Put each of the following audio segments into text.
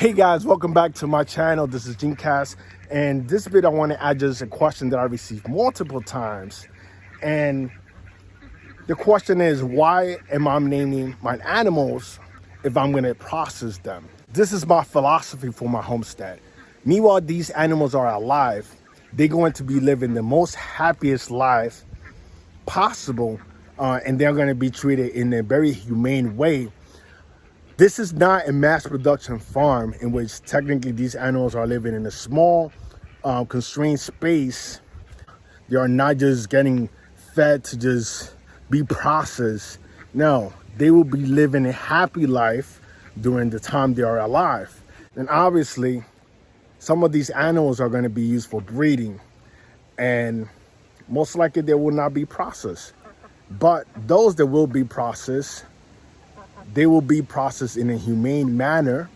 Hey guys, welcome back to my channel. This is Cast, and this bit I want to add just a question that I received multiple times. And the question is, why am I naming my animals if I'm going to process them? This is my philosophy for my homestead. Meanwhile, these animals are alive. They're going to be living the most happiest life possible, and they're going to be treated in a very humane way. This is not a mass production farm in which technically these animals are living in a small, constrained space. They are not just getting fed to just be processed. No, they will be living a happy life during the time they are alive. And obviously, some of these animals are going to be used for breeding, and most likely they will not be processed. But those that will be processed, they will be processed in a humane manner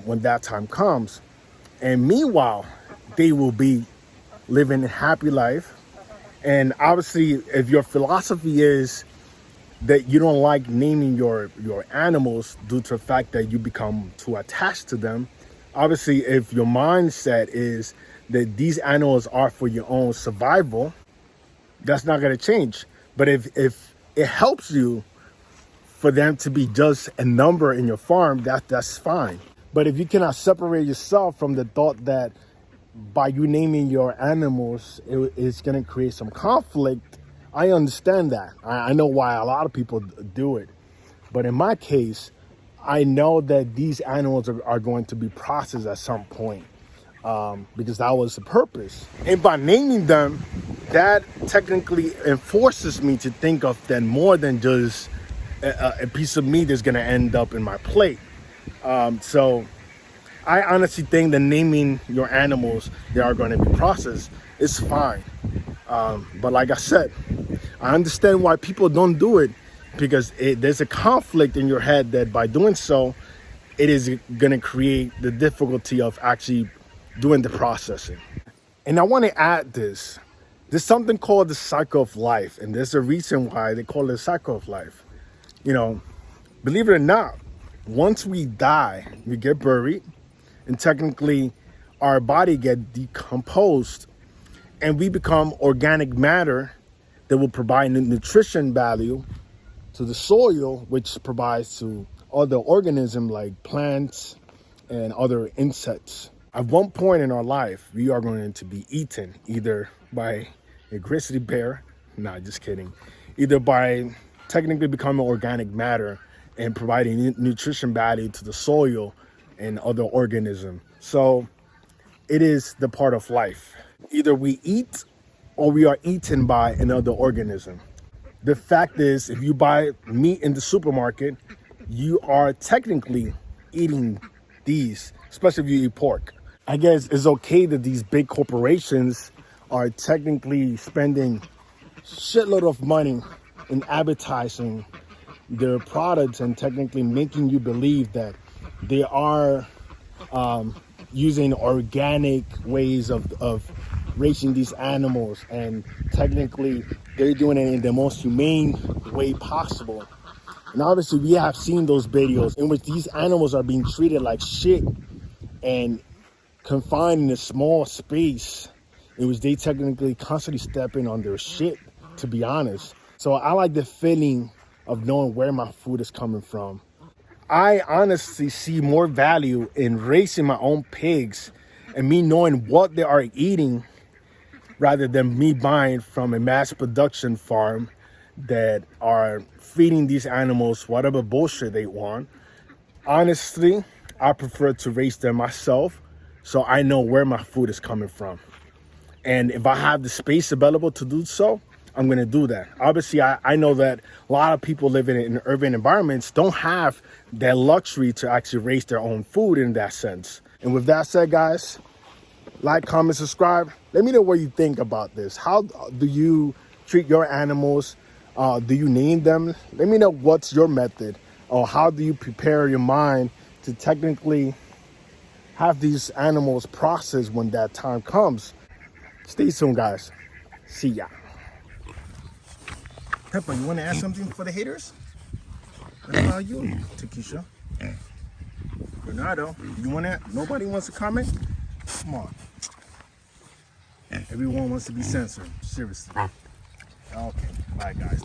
when that time comes. And meanwhile, they will be living a happy life. And obviously, if your philosophy is that you don't like naming your animals due to the fact that you become too attached to them, obviously, if your mindset is that these animals are for your own survival, that's not going to change. But if it helps you for them to be just a number in your farm, that's fine. But if you cannot separate yourself from the thought that by you naming your animals, it's going to create some conflict, I understand that. I know why a lot of people do it. But in my case, I know that these animals are going to be processed at some point, because that was the purpose. And by naming them, that technically enforces me to think of them more than just a piece of meat that's going to end up in my plate. So I honestly think that naming your animals that are going to be processed is fine. But like I said, I understand why people don't do it, because there's a conflict in your head that by doing so, it is going to create the difficulty of actually doing the processing. And I want to add this. There's something called the cycle of life, and there's a reason why they call it the cycle of life. You know, believe it or not, once we die, we get buried, and technically our body get decomposed, and we become organic matter that will provide nutrition value to the soil, which provides to other organisms like plants and other insects. At one point in our life, we are going to be eaten either by a grizzly bear, nah, just kidding, either by technically becoming organic matter and providing nutrition value to the soil and other organisms. So it is the part of life. Either we eat or we are eaten by another organism. The fact is, if you buy meat in the supermarket, you are technically eating these, especially if you eat pork. I guess it's okay that these big corporations are technically spending shitload of money in advertising their products and technically making you believe that they are using organic ways of raising these animals, and technically they're doing it in the most humane way possible. And obviously we have seen those videos in which these animals are being treated like shit and confined in a small space in which they technically constantly stepping on their shit, to be honest. So I like the feeling of knowing where my food is coming from. I honestly see more value in raising my own pigs and me knowing what they are eating rather than me buying from a mass production farm that are feeding these animals whatever bullshit they want. Honestly, I prefer to raise them myself so I know where my food is coming from. And if I have the space available to do so, I'm going to do that. Obviously, I know that a lot of people living in urban environments don't have that luxury to actually raise their own food in that sense. And with that said, guys, like, comment, subscribe. Let me know what you think about this. How do you treat your animals? Do you name them? Let me know what's your method, or how do you prepare your mind to technically have these animals processed when that time comes. Stay tuned, guys. See ya. Pepper, you want to add something for the haters? What about you, Takesha? Bernardo, you want that? Nobody wants to comment? Come on. Everyone wants to be censored. Seriously. Okay. Bye, guys.